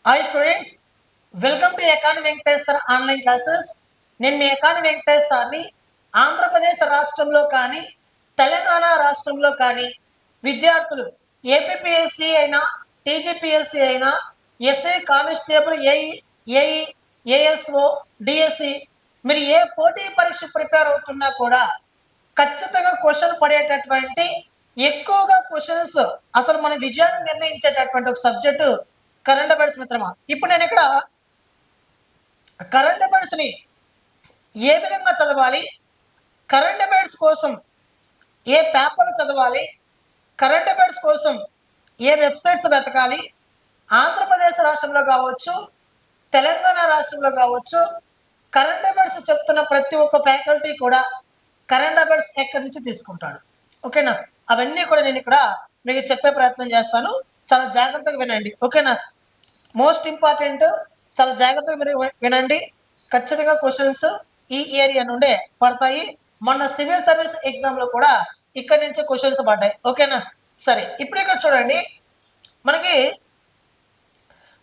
Hi students, welcome to economy Venkatesh sir online classes. నేను మీ economy Venkatesh సార్ని. ఆంధ్రప్రదేశ్ రాష్ట్రంలో కానీ తెలంగాణ రాష్ట్రంలో కానీ విద్యార్థులు ఏపీపీఎస్సీ అయినా టీజీపీఎస్సీ అయినా SI constable AE ASO DSC మీరు ఏ పోటీ పరీక్ష ప్రిపేర్ అవుతున్నా కూడా ఖచ్చితంగా క్వశ్చన్ పడేటటువంటి ఎక్కువగా క్వశ్చన్స్ అసలు మన విజయాన్ని నిర్ణయించేటటువంటి ఒక సబ్జెక్టు కరెంట్ అఫైర్స్ మిత్రమా. ఇప్పుడు నేను ఇక్కడ కరెంట్ అఫైర్స్ని ఏ విధంగా చదవాలి, కరెంట్ అఫైర్స్ కోసం ఏ పేపర్ చదవాలి, కరెంట్ అఫైర్స్ కోసం ఏ వెబ్సైట్స్ వెతకాలి, ఆంధ్రప్రదేశ్ రాష్ట్రంలో కావచ్చు తెలంగాణ రాష్ట్రంలో కావచ్చు కరెంట్ అఫైర్స్ చెప్తున్న ప్రతి ఒక్క ఫ్యాకల్టీ కూడా కరెంట్ అఫైర్స్ ఎక్కడి నుంచి తీసుకుంటాడు. ఓకేనా, అవన్నీ కూడా నేను ఇక్కడ మీకు చెప్పే ప్రయత్నం చేస్తాను. చాలా జాగ్రత్తగా వినండి. ఓకేనా, మోస్ట్ ఇంపార్టెంట్, చాలా జాగ్రత్తగా మీరు వినండి. ఖచ్చితంగా క్వశ్చన్స్ ఈ ఏరియా నుండే పడతాయి. మొన్న సివిల్ సర్వీస్ ఎగ్జామ్లో కూడా ఇక్కడి నుంచే క్వశ్చన్స్ పడ్డాయి. ఓకేనా, సరే ఇప్పుడు ఇక్కడ చూడండి, మనకి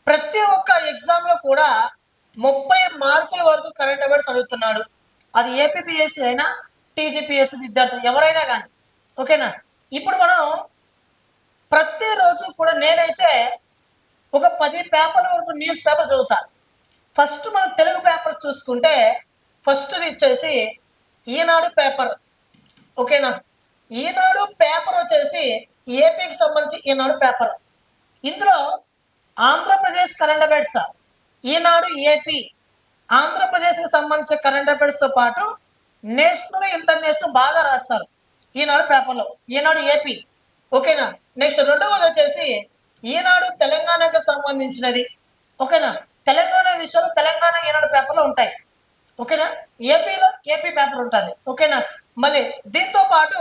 ప్రతి ఒక్క ఎగ్జామ్లో కూడా 30 మార్కుల వరకు కరెంట్ అఫైర్స్ అడుగుతున్నాడు. అది ఏపీపీఎస్సీ అయినా టీజీపీఎస్సీ విద్యార్థులు ఎవరైనా కానీ. ఓకేనా, ఇప్పుడు మనం ప్రతిరోజు కూడా నేనైతే ఒక 10 పేపర్ల వరకు న్యూస్ పేపర్ చదువుతాను. ఫస్ట్ మనం తెలుగు పేపర్ చూసుకుంటే ఫస్ట్ది వచ్చేసి ఈనాడు పేపర్. ఓకేనా, ఈనాడు పేపర్ వచ్చేసి ఏపీకి సంబంధించి ఈనాడు పేపర్. ఇందులో ఆంధ్రప్రదేశ్ కరెంట్ అఫైర్స్, ఈనాడు ఏపీ ఆంధ్రప్రదేశ్కి సంబంధించిన కరెంట్ అఫైర్స్తో పాటు నేషనల్ ఇంటర్నేషనల్ బాగా రాస్తారు ఈనాడు పేపర్లో, ఈనాడు ఏపీ. ఓకేనా, నెక్స్ట్ రెండవది వచ్చేసి ఈనాడు తెలంగాణకు సంబంధించినది. ఓకేనా, తెలంగాణ విషయాలు తెలంగాణ ఈనాడు పేపర్లో ఉంటాయి. ఓకేనా, ఏపీలో ఏపీ పేపర్ ఉంటుంది. ఓకేనా, మళ్ళీ దీంతో పాటు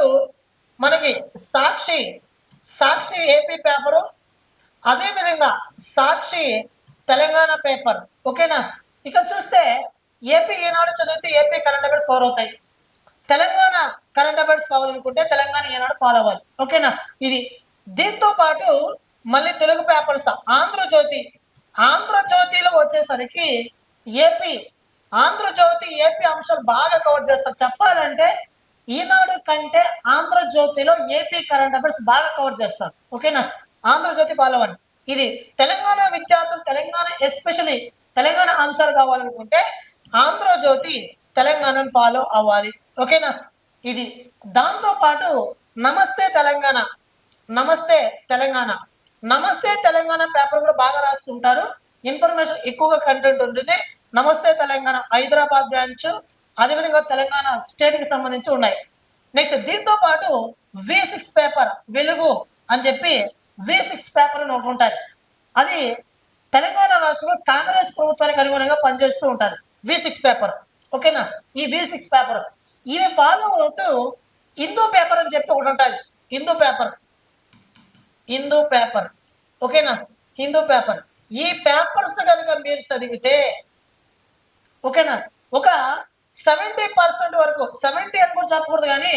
మనకి సాక్షి ఏపీ పేపరు, అదేవిధంగా సాక్షి తెలంగాణ పేపర్. ఓకేనా, ఇక్కడ చూస్తే ఏపీ ఈనాడు చదివితే ఏపీ కరెంట్ అఫైర్స్ కవర్ అవుతాయి. తెలంగాణ కరెంట్ అఫైర్స్ కావాలనుకుంటే తెలంగాణ ఈనాడు ఫాలో అవ్వాలి. ఓకేనా, ఇది దీంతో పాటు మళ్ళీ తెలుగు పేపర్స్ ఆంధ్రజ్యోతిలో వచ్చేసరికి ఆంధ్రజ్యోతి ఏపీ అంశాలు బాగా కవర్ చేస్తారు. చెప్పాలంటే ఈనాడు కంటే ఆంధ్రజ్యోతిలో ఏపీ కరెంట్ అఫైర్స్ బాగా కవర్ చేస్తారు. ఓకేనా, ఆంధ్రజ్యోతి ఫాలో అవ్వండి. ఇది తెలంగాణ విద్యార్థులు తెలంగాణ ఎస్పెషలీ తెలంగాణ అంశాలు కావాలనుకుంటే ఆంధ్రజ్యోతి తెలంగాణను ఫాలో అవ్వాలి. ఓకేనా, ఇది దాంతోపాటు నమస్తే తెలంగాణ పేపర్ కూడా బాగా రాస్తుంటారు. ఇన్ఫర్మేషన్ ఎక్కువగా కంటెంట్ ఉంటుంది. నమస్తే తెలంగాణ హైదరాబాద్ బ్రాంచ్, అదేవిధంగా తెలంగాణ స్టేట్కి సంబంధించి ఉన్నాయి. నెక్స్ట్ దీంతో పాటు V6 పేపర్ వెలుగు అని చెప్పి V6 పేపర్ అని ఒకటి ఉంటుంది. అది తెలంగాణ రాష్ట్రంలో కాంగ్రెస్ ప్రభుత్వానికి అనుగుణంగా పనిచేస్తూ ఉంటుంది V6 పేపర్. ఓకేనా, ఈ V6 పేపర్ ఇవి ఫాలో అవుతూ హిందూ పేపర్ అని చెప్పి ఒకటి ఉంటుంది. హిందూ పేపర్. ఓకేనా, హిందూ పేపర్. ఈ పేపర్స్ కనుక మీరు చదివితే ఓకేనా, ఒక 70% వరకు, 70 అని కూడా చెప్పకూడదు కానీ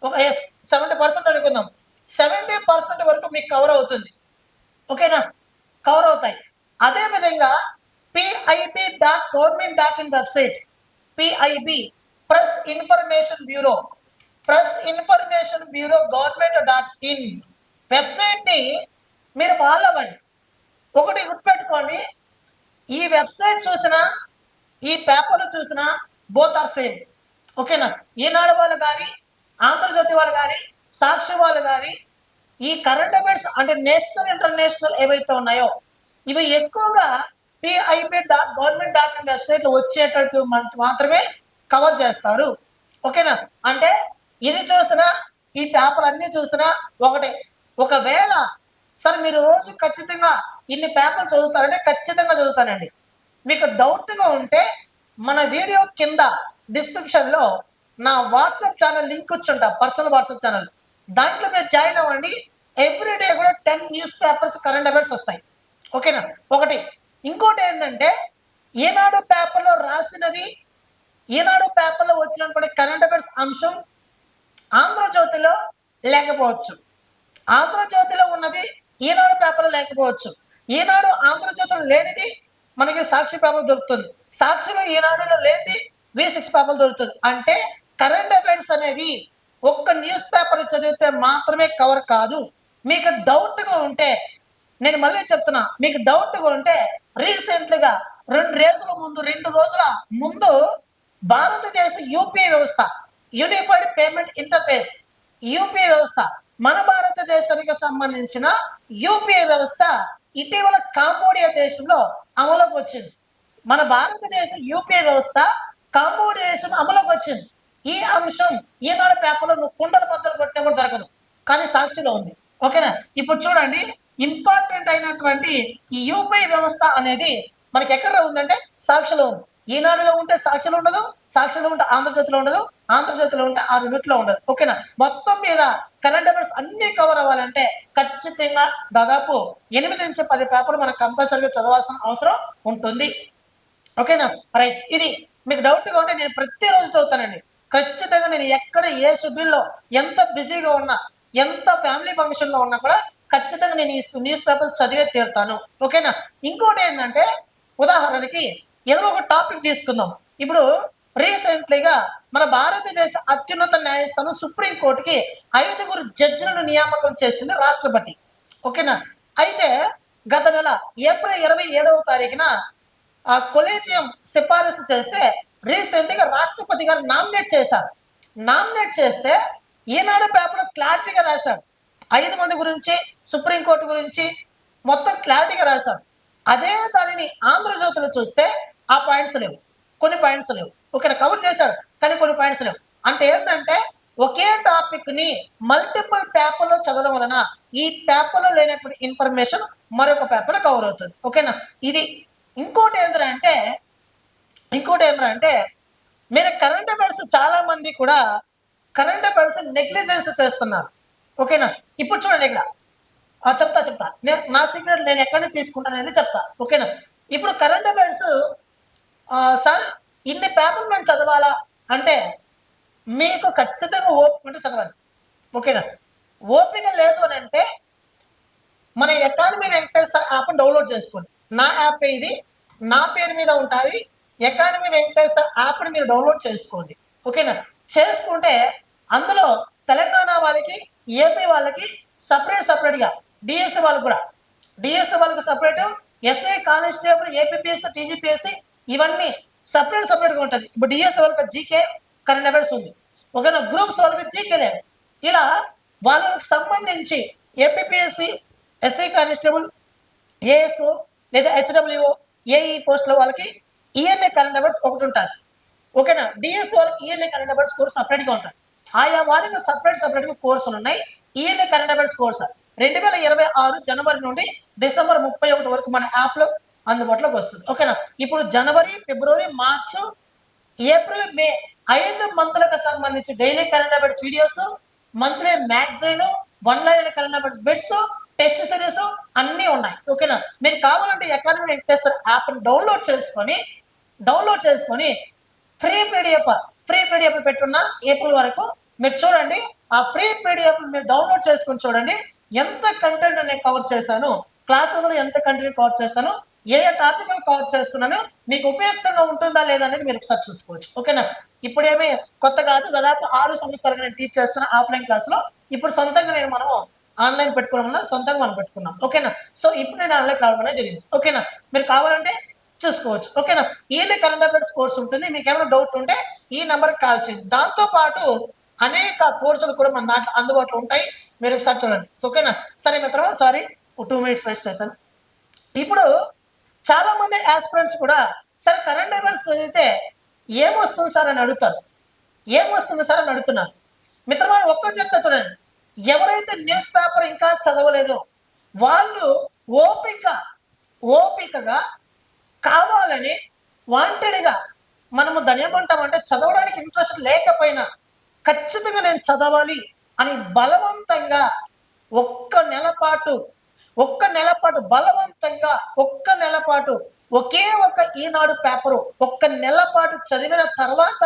ఒక 70% అనుకుందాం, 70% వరకు మీకు కవర్ అవుతుంది. ఓకేనా, కవర్ అవుతాయి. అదేవిధంగా PIB.government.in website, PIB press information bureau government.in వెబ్సైట్ని మీరు ఫాలో అవ్వండి. ఒకటి గుర్తుపెట్టుకోండి, ఈ వెబ్సైట్ చూసినా ఈ పేపర్లు చూసినా బోత్ ఆర్ సేమ్. ఓకేనా, ఈనాడు వాళ్ళు కానీ ఆంధ్రజ్యోతి వాళ్ళు కానీ సాక్షి వాళ్ళు కానీ ఈ కరెంట్ అఫైర్స్ అంటే నేషనల్ ఇంటర్నేషనల్ ఏవైతే ఉన్నాయో ఇవి ఎక్కువగా PIB.government.in వెబ్సైట్లో వచ్చేటట్టు మాత్రమే కవర్ చేస్తారు. ఓకేనా, అంటే ఇది చూసినా ఈ పేపర్ అన్ని చూసినా ఒకటే. ఒకవేళ సార్ మీరు రోజు ఖచ్చితంగా ఇన్ని పేపర్లు చదువుతారంటే ఖచ్చితంగా చదువుతానండి. మీకు డౌట్గా ఉంటే మన వీడియో కింద డిస్క్రిప్షన్లో నా వాట్సాప్ ఛానల్ లింక్ వచ్చుంటా, పర్సనల్ వాట్సాప్ ఛానల్. దాంట్లో మీరు జాయిన్ అవ్వండి. ఎవ్రీడే కూడా 10 న్యూస్ పేపర్స్ కరెంట్ అఫైర్స్ వస్తాయి. ఓకేనా, ఒకటి. ఇంకోటి ఏంటంటే ఈనాడు పేపర్లో వచ్చినటువంటి కరెంట్ అఫైర్స్ అంశం ఆంధ్రజ్యోతిలో లేకపోవచ్చు, ఆంధ్రజ్యోతిలో ఉన్నది ఈనాడు పేపర్లో లేకపోవచ్చు. ఈనాడు ఆంధ్రజ్యోతిలో లేనిది మనకి సాక్షి పేపర్ దొరుకుతుంది, సాక్షిలో ఈనాడులో లేనిది V6 పేపర్ దొరుకుతుంది. అంటే కరెంట్ అఫైర్స్ అనేది ఒక్క న్యూస్ పేపర్ చదివితే మాత్రమే కవర్ కాదు. మీకు డౌట్గా ఉంటే, నేను మళ్ళీ చెప్తున్నా, మీకు డౌట్గా ఉంటే రీసెంట్గా 2 రోజుల ముందు భారతదేశ యూపీఐ వ్యవస్థ, యూనిఫైడ్ పేమెంట్ ఇంటర్ఫేస్, యూపీఐ వ్యవస్థ, మన భారతదేశానికి సంబంధించిన యూపీఐ వ్యవస్థ ఇటీవల కాంబోడియా దేశంలో అమలుకి వచ్చింది. మన భారతదేశ యూపీఐ వ్యవస్థ కాంబోడియా దేశం అమలుకి వచ్చింది. ఈ అంశం ఈనాడు పేపర్లో నువ్వు కుండల బద్దలు కొట్టినా కూడా దొరకదు, కానీ సాక్షిలో ఉంది. ఓకేనా? ఇప్పుడు చూడండి, ఇంపార్టెంట్ అయినటువంటి ఈ యూపీఐ వ్యవస్థ అనేది మనకి ఎక్కడ ఉందంటే సాక్షిలో ఉంది. ఈనాడులో ఉంటే సాక్షిలో ఉండదు, సాక్షిలో ఉంటే ఆంధ్రజ్యోతిలో ఉండదు, ఆంధ్రజ్యోతిలో ఉంటే ఆ రెండిట్లో ఉండదు. ఓకేనా? మొత్తం మీద కరెంట్ అఫైర్స్ అన్ని కవర్ అవ్వాలంటే ఖచ్చితంగా దాదాపు 8 నుంచి 10 పేపర్లు మనకు కంపల్సరీగా చదవాల్సిన అవసరం ఉంటుంది. ఓకేనా? రైట్. ఇది మీకు డౌట్గా ఉంటే నేను ప్రతిరోజు చదువుతానండి. ఖచ్చితంగా నేను ఎక్కడ ఏ షెడ్యూల్లో ఎంత బిజీగా ఉన్నా, ఎంత ఫ్యామిలీ ఫంక్షన్లో ఉన్నా కూడా ఖచ్చితంగా నేను ఈ న్యూస్ పేపర్ చదివే తీరుతాను. ఓకేనా? ఇంకోటి ఏంటంటే, ఉదాహరణకి ఏదో ఒక టాపిక్ తీసుకుందాం. ఇప్పుడు రీసెంట్లీగా మన భారతదేశ అత్యున్నత న్యాయస్థానం సుప్రీంకోర్టుకి 5 జడ్జిలను నియామకం చేసింది రాష్ట్రపతి. ఓకేనా? అయితే గత నెల ఏప్రిల్ 27వ తారీఖున ఆ కొలీజియం సిఫారసు చేస్తే రీసెంట్గా రాష్ట్రపతి గారు నామినేట్ చేశారు. నామినేట్ చేస్తే ఈనాడు పేపర్లో క్లారిటీగా రాశాడు. 5 మంది గురించి, సుప్రీంకోర్టు గురించి మొత్తం క్లారిటీగా రాశాడు. అదే దానిని ఆంధ్రజ్యోతిలో చూస్తే ఆ పాయింట్స్ లేవు, కొన్ని పాయింట్స్ లేవు. ఓకే, కవర్ చేశాడు కానీ కొన్ని పాయింట్స్ లేవు. అంటే ఏంటంటే ఒకే టాపిక్ ని మల్టిపుల్ పేపర్లో చదవడం వలన ఈ పేపర్లో లేనటువంటి ఇన్ఫర్మేషన్ మరొక పేపర్లో కవర్ అవుతుంది. ఓకేనా? ఇది ఇంకోటి ఏంటంటే మీరు కరెంట్ అఫైర్స్ చాలా మంది కూడా కరెంట్ అఫైర్స్ నెగ్లిజెన్స్ చేస్తున్నారు. ఓకేనా? ఇప్పుడు చూడండి, ఇక్కడ చెప్తా నా సీక్రెట్ నేను ఎక్కడి నుంచి తీసుకుంటాను అనేది చెప్తా. ఓకేనా? ఇప్పుడు కరెంట్ అఫైర్స్ సార్ ఇన్ని పేపర్లు మేము చదవాలా అంటే మీకు ఖచ్చితంగా ఓపిక ఉంటే చదవండి. ఓకేనా? ఓపిక లేదు అని అంటే మన ఎకానమీ వెంకటేశ్వర యాప్ని డౌన్లోడ్ చేసుకోండి. నా యాప్ ఇది, నా పేరు మీద ఉంటుంది. ఎకానమీ వెంకటేశ్వర యాప్ని మీరు డౌన్లోడ్ చేసుకోండి. ఓకేనా? చేసుకుంటే అందులో తెలంగాణ వాళ్ళకి, ఏపీ వాళ్ళకి సపరేట్గా, డిఎస్సి వాళ్ళకు separate, SI constable, APPSC, TGPSC ఇవన్నీ సపరేట్గా ఉంటుంది. ఇప్పుడు డిఎస్సి వాళ్ళకి జీకే కరెంట్ అఫైర్స్ ఉంది. ఓకేనా? గ్రూప్స్ వాళ్ళకి జీకే లేదు. ఇలా వాళ్ళకి సంబంధించి ఏపీపీఎస్సి, ఎస్ఐ కానిస్టేబుల్, ఏఎస్ఓ లేదా హెచ్డబ్ల్యూఓ, ఏఈ పోస్టుల వాళ్ళకి ఈఎన్ఏ కరెంట్ అఫైర్స్ ఒకటి ఉంటుంది. ఓకేనా? డిఎస్సి వాళ్ళకి ఈఎన్ఏ కరెంట్ అఫైర్స్ కోర్స్ సపరేట్గా ఉంటుంది. ఆయా వారికి సపరేట్గా కోర్సులు ఉన్నాయి. ఈఎన్ఏ కరెంట్ అఫైర్స్ కోర్స్ 2026 జనవరి నుండి డిసెంబర్ 31 వరకు మన యాప్లో అందుబాటులోకి వస్తుంది. ఓకేనా? ఇప్పుడు జనవరి, ఫిబ్రవరి, మార్చ్, ఏప్రిల్, మే 5 మంత్లకు సంబంధించి daily current affairs videos, monthly magazine, 1 line current affairs bits, test series అన్నీ ఉన్నాయి. ఓకేనా? మీరు కావాలంటే ఎకానమీ వెంకటేశ్వర యాప్ని డౌన్లోడ్ చేసుకొని ఫ్రీ పీడిఎఫ్ పెట్టున్న ఏప్రిల్ వరకు మీరు చూడండి. ఆ ఫ్రీ పీడిఎఫ్ మీరు డౌన్లోడ్ చేసుకొని చూడండి ఎంత కంటెంట్ నేను కవర్ చేశాను, క్లాసెస్లో ఎంత కంటెంట్ కవర్ చేస్తాను, ఏ టాపిక్ కవర్ చేస్తున్నాను, మీకు ఉపయుక్తంగా ఉంటుందా లేదా అనేది మీరు ఒకసారి చూసుకోవచ్చు. ఓకేనా? ఇప్పుడేమీ కొత్త కాదు, దాదాపు 6 సంవత్సరాలుగా నేను టీచ్ చేస్తున్న ఆఫ్లైన్ క్లాస్లో. ఇప్పుడు సొంతంగా మనం ఆన్లైన్ పెట్టుకోవడం వల్ల సొంతంగా మనం పెట్టుకున్నాం. ఓకేనా? సో ఇప్పుడు నేను ఆన్లైన్ రావడం అనేది జరిగింది. ఓకేనా? మీరు కావాలంటే చూసుకోవచ్చు. ఓకేనా? ఈఎన్ఏ కరెంట్ అఫైర్స్ కోర్స్ ఉంటుంది. మీకు ఏమైనా డౌట్ ఉంటే ఈ నెంబర్కి కాల్ చేయండి. దాంతోపాటు అనేక కోర్సులు కూడా మన దాంట్లో అందుబాటులో ఉంటాయి. మీరు ఒకసారి చూడండి. ఓకేనా? సరే మిత్రమా, సారీ 2 మినిట్స్ వేస్ట్ చేశాను. ఇప్పుడు చాలా మంది ఆస్పిరెంట్స్ కూడా సార్ కరెంట్ అఫైర్స్ చదివితే ఏమొస్తుంది సార్ అని అడుగుతున్నారు. మిత్రమా, ఒక్కరు చెప్తా చూడండి. ఎవరైతే న్యూస్ పేపర్ ఇంకా చదవలేదో వాళ్ళు ఓపికగా కావాలని వాంటెడ్గా మనము దాన్ని ఏమంటామంటే చదవడానికి ఇంట్రెస్ట్ లేకపోయినా ఖచ్చితంగా నేను చదవాలి అని బలవంతంగా ఒక్క నెల పాటు బలవంతంగా ఒకే ఒక ఈనాడు పేపరు ఒక్క నెల పాటు చదివిన తర్వాత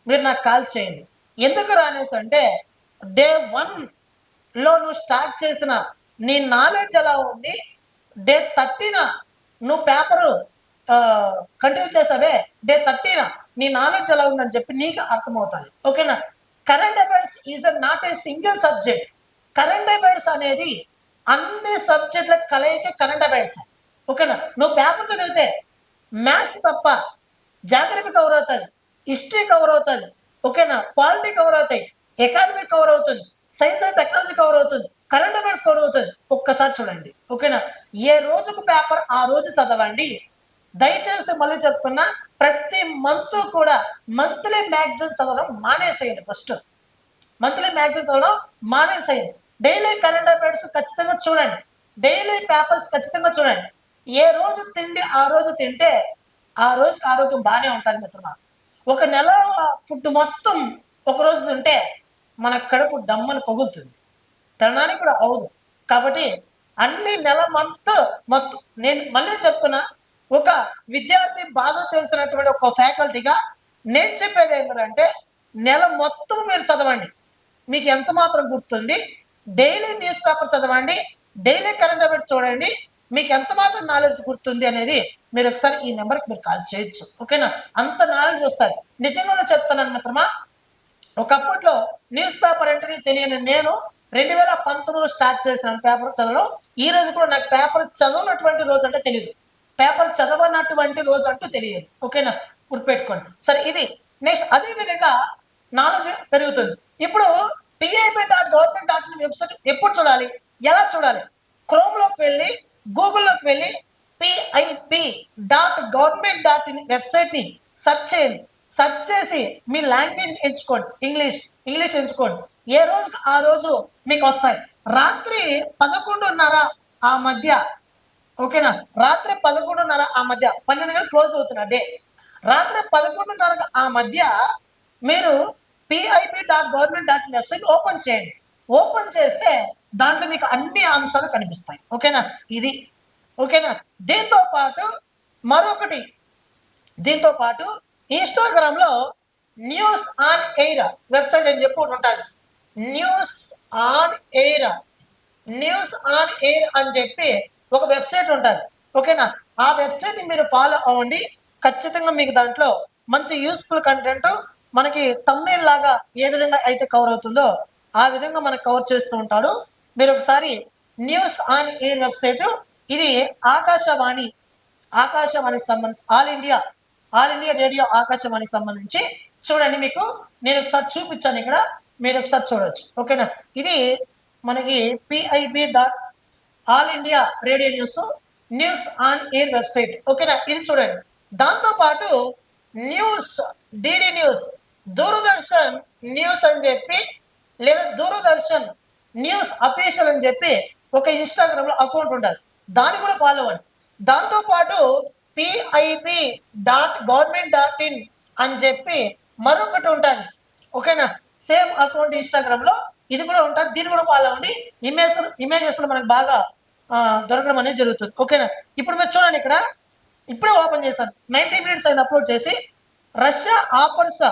మీరు నాకు కాల్ చేయండి. ఎందుకు రానేసి అంటే డే 1లో నువ్వు స్టార్ట్ చేసిన నీ నాలెడ్జ్ ఎలా ఉంది, డే 30న నువ్వు పేపరు కంటిన్యూ చేసావే, డే 30న నీ నాలెడ్జ్ ఎలా ఉందని చెప్పి నీకు అర్థమవుతుంది. ఓకేనా. Current affairs is not a single subject. Current affairs అనేది అన్ని సబ్జెక్టుల కలయిక కరెంట్ అఫైర్స్. ఓకేనా. నువ్వు పేపర్ చదివితే మ్యాథ్స్ తప్ప జాగ్రఫీ కవర్ అవుతుంది, హిస్టరీ కవర్ అవుతుంది, ఓకేనా, పాలిటీ కవర్ అవుతాయి, ఎకానమీ కవర్ అవుతుంది, సైన్స్ అండ్ టెక్నాలజీ కవర్ అవుతుంది, కరెంట్ అఫైర్స్ కవర్ అవుతుంది. ఒక్కసారి చూడండి. ఓకేనా. ఏ రోజుకు పేపర్ ఆ రోజు చదవండి. దయచేసి మళ్ళీ చెప్తున్నా, ప్రతి మంత్ కూడా మంత్లీ మ్యాగజైన్ చదవడం మానేసేయండి. ఫస్ట్ మంత్లీ మ్యాగజైన్ చదవడం మానేసేయండి. డైలీ కరెంట్ అఫైర్స్ ఖచ్చితంగా చూడండి. డైలీ పేపర్స్ ఖచ్చితంగా చూడండి. ఏ రోజు తిండి ఆ రోజు తింటే ఆ రోజుకి ఆరోగ్యం బాగానే ఉంటుంది మిత్రమా. ఒక నెల ఫుడ్ మొత్తం ఒక రోజు తింటే మన కడుపు డమ్మని పగులుతుంది, తినడానికి కూడా అవదు. కాబట్టి అన్ని నెల మొత్తం నేను మళ్ళీ చెప్తున్నా, ఒక విద్యార్థి బాధ తెలిసినటువంటి ఒక ఫ్యాకల్టీగా నేను చెప్పేది ఏంటంటే, నెల మొత్తం మీరు చదవండి. మీకు ఎంత మాత్రం గుర్తుంది, డైలీ న్యూస్ పేపర్ చదవండి, డైలీ కరెంట్ అఫైర్స్ చూడండి, మీకు ఎంత మాత్రం నాలెడ్జ్ గుర్తుంది అనేది మీరు ఒకసారి ఈ నెంబర్కి మీరు కాల్ చేయొచ్చు. ఓకేనా. అంత నాలెడ్జ్ వస్తుంది. నిజంగానే చెప్తున్నాను మిత్రమా, ఒకప్పట్లో న్యూస్ పేపర్ అంటే తెలియని నేను 2019 స్టార్ట్ చేసిన పేపర్ చదవడం. ఈ రోజు కూడా నాకు పేపర్ చదవనటువంటి రోజు అంటే తెలియదు, పేపర్ చదవనటువంటి రోజు అంటూ తెలియదు. ఓకేనా, గుర్తుపెట్టుకోండి. సరే, ఇది నెక్స్ట్. అదే విధంగా నాలెడ్జ్ పెరుగుతుంది. ఇప్పుడు pib.government.in వెబ్సైట్ ఎప్పుడు చూడాలి, ఎలా చూడాలి? క్రోమ్లోకి వెళ్ళి, గూగుల్లోకి వెళ్ళి pib.government.in వెబ్సైట్ని సెర్చ్ చేయండి. సెర్చ్ చేసి మీ లాంగ్వేజ్ ఎంచుకోండి. ఇంగ్లీష్ ఎంచుకోండి. ఏ రోజుకి ఆ రోజు మీకు వస్తాయి. రాత్రి 11:30 ఆ మధ్య, ఓకేనా, రాత్రి 11:30 ఆ మధ్య, 12 గంటలు క్లోజ్ అవుతున్న డే, రాత్రి 11:30 ఆ మధ్య మీరు pib.government.in వెబ్సైట్ ఓపెన్ చేయండి. ఓపెన్ చేస్తే దాంట్లో మీకు అన్ని అంశాలు కనిపిస్తాయి. ఓకేనా, ఇది. ఓకేనా. దీంతో పాటు ఇన్స్టాగ్రామ్లో న్యూస్ ఆన్ ఎయిర్ వెబ్సైట్ అని చెప్పి ఒకటి ఉంటుంది. న్యూస్ ఆన్ ఎయిర్ అని చెప్పి ఒక వెబ్సైట్ ఉంటుంది. ఓకేనా. ఆ వెబ్సైట్ని మీరు ఫాలో అవ్వండి. ఖచ్చితంగా మీకు దాంట్లో మంచి యూస్ఫుల్ కంటెంట్, మనకి థంబ్నెయిల్ లాగా ఏ విధంగా అయితే కవర్ అవుతుందో ఆ విధంగా మనకు కవర్ చేస్తూ ఉంటాడు. మీరు ఒకసారి న్యూస్ ఆన్ ఎయిర్ వెబ్సైట్, ఇది ఆకాశవాణికి సంబంధించి ఆల్ ఇండియా రేడియో ఆకాశవాణికి సంబంధించి చూడండి. మీకు నేను ఒకసారి చూపించాను, ఇక్కడ మీరు ఒకసారి చూడవచ్చు. ఓకేనా. ఇది మనకి pib.all India radio news on air website. ఓకేనా, ఇది చూడండి. దాంతోపాటు డిడి న్యూస్, దూరదర్శన్ న్యూస్ అని చెప్పి, లేదా దూరదర్శన్ న్యూస్ అఫీషియల్ అని చెప్పి ఒక ఇన్స్టాగ్రామ్లో అకౌంట్ ఉంటుంది, దాన్ని కూడా ఫాలో అవ్వండి. దాంతోపాటు pib.government.in అని చెప్పి మరొకటి ఉంటుంది. ఓకేనా, సేమ్ అకౌంట్ ఇన్స్టాగ్రామ్లో ఇది కూడా ఉంటుంది, దీన్ని కూడా ఫాలో అవ్వండి. ఇమేజెస్ మనకు బాగా దొరకడం అనేది జరుగుతుంది. ఓకేనా. ఇప్పుడు మీరు చూడండి, ఇక్కడ ఇప్పుడే ఓపెన్ చేశాను, 90 minutes అయింది అప్లోడ్ చేసి. Russia offers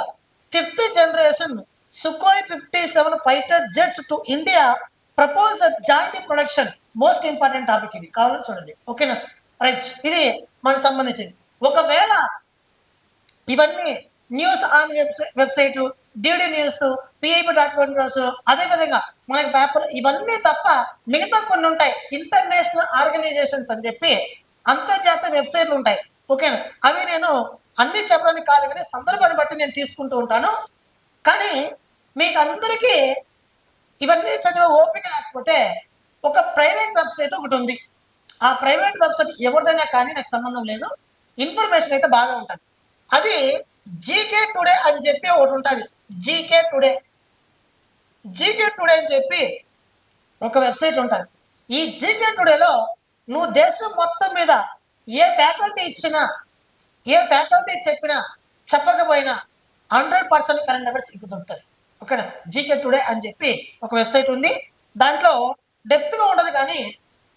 5th generation Sukhoi 57 fighter jets to India, propose joint production. Most important topic ఇది, కావాలని చూడండి. ఓకేనా, రైట్. ఇది మనకు సంబంధించింది. ఒకవేళ ఇవన్నీ news on website, DD news, pib.government, అదేవిధంగా మనకి పేపర్, ఇవన్నీ తప్ప మిగతా కొన్ని ఉంటాయి. ఇంటర్నేషనల్ ఆర్గనైజేషన్స్ అని చెప్పి అంతర్జాతీయ వెబ్సైట్లు ఉంటాయి. ఓకేనా. అవి నేను అన్ని చెప్పడానికి కాదు, కానీ సందర్భాన్ని బట్టి నేను తీసుకుంటూ ఉంటాను. కానీ మీకు అందరికీ ఇవన్నీ చదివే ఓపిక లేకపోతే ఒక ప్రైవేట్ వెబ్సైట్ ఒకటి ఉంది. ఆ ప్రైవేట్ వెబ్సైట్ ఎవరిదైనా కానీ నాకు సంబంధం లేదు, ఇన్ఫర్మేషన్ అయితే బాగా ఉంటుంది. అది జీకే టుడే అని చెప్పి ఒకటి ఉంటుంది. జీకే టుడే అని చెప్పి ఒక వెబ్సైట్ ఉంటుంది. ఈ జీకే టుడేలో నువ్వు దేశం మొత్తం మీద ఏ ఫ్యాకల్టీ ఇచ్చినా, ఏ ఫ్యాకల్టీ చెప్పినా చెప్పకపోయినా 100% కరెంట్ అఫైర్స్ మీకు దొరుకుతుంది. ఓకేనా. జీకే టుడే అని చెప్పి ఒక వెబ్సైట్ ఉంది. దాంట్లో డెప్త్గా ఉండదు, కానీ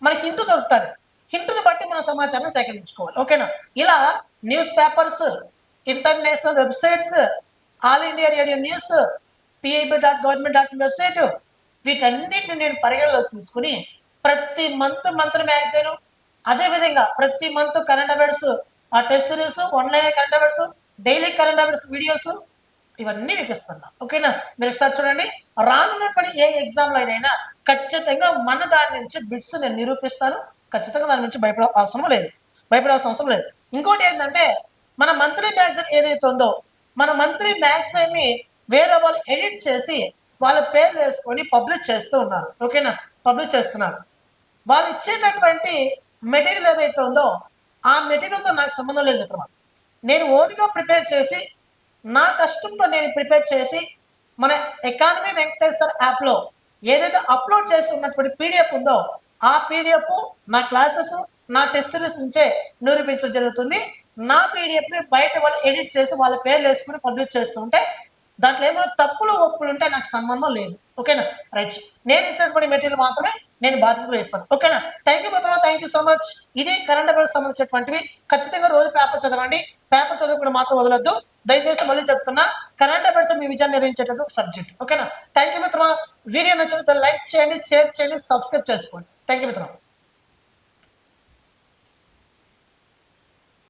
మనకి హింట్ దొరుకుతుంది. హింట్ని బట్టి మన సమాచారాన్ని సేకరించుకోవాలి. ఓకేనా. ఇలా news papers, international websites, all India radio news, pib.government.in website, వీటన్నిటిని నేను పరిగణలోకి తీసుకుని ప్రతి మంత్లీ మ్యాగజైన్, అదేవిధంగా ప్రతి మంత్ కరెంట్ అఫైర్స్ ఆ test series, online current affairs, daily current affairs videos ఇవన్నీ మీకు ఇస్తున్నా. ఓకేనా? మీరు ఒకసారి చూడండి. రానున్నటువంటి ఏ ఎగ్జామ్లో అయినా ఖచ్చితంగా మన దాని నుంచి బిట్స్ నేను నిరూపిస్తాను. ఖచ్చితంగా దాని నుంచి భయపడాల్సిన అవసరం లేదు. ఇంకోటి ఏంటంటే మన మంత్లీ మ్యాగజైన్ ఏదైతే ఉందో, మన మంత్లీ మ్యాగజైన్ని వేరే వాళ్ళు ఎడిట్ చేసి వాళ్ళ పేర్లు వేసుకొని పబ్లిష్ చేస్తూ ఉన్నారు. ఓకేనా? పబ్లిష్ చేస్తున్నారు. వాళ్ళు ఇచ్చేటటువంటి మెటీరియల్ ఏదైతే ఉందో ఆ మెటీరియల్తో నాకు సంబంధం లేదు మిత్రమా. నేను ఓన్గా ప్రిపేర్ చేసి నా కష్టంతో నేను ప్రిపేర్ చేసి మన ఎకానమీ వెంకటేశ్వర్ యాప్లో ఏదైతే అప్లోడ్ చేసి ఉన్నటువంటి పీడిఎఫ్ ఉందో ఆ పీడిఎఫ్ నా క్లాసెస్, నా టెస్ట్ సిరీస్ నుంచే నిరూపించడం జరుగుతుంది. నా పీడిఎఫ్ని బయట వాళ్ళు ఎడిట్ చేసి వాళ్ళ పేర్లు వేసుకుని పబ్లిష్ చేస్తుంటే దాంట్లో ఏమైనా తప్పులు ఒప్పులు ఉంటే నాకు సంబంధం లేదు. ఓకేనా? రైట్. నేను ఇచ్చినటువంటి మెటీరియల్ మాత్రమే నేను బాధ్యత వేస్తాను. ఓకేనా? థ్యాంక్ యూ మిత్రమా, థ్యాంక్ యూ సో మచ్. ఇది కరెంట్ అఫైర్స్ సంబంధించినటువంటివి. ఖచ్చితంగా రోజు పేపర్ చదవండి. పేపర్ చదువుకుని మాత్రం వదలొద్దు. దయచేసి మళ్ళీ చెప్తున్నా, కరెంట్ అఫైర్స్ మీ విజయాన్ని నిర్ణయించేటటువంటి సబ్జెక్ట్. ఓకేనా? థ్యాంక్ యూ మిత్రమా. వీడియో నచ్చితే లైక్ చేయండి, షేర్ చేయండి, సబ్స్క్రైబ్ చేసుకోండి. థ్యాంక్ యూ మిత్రమా.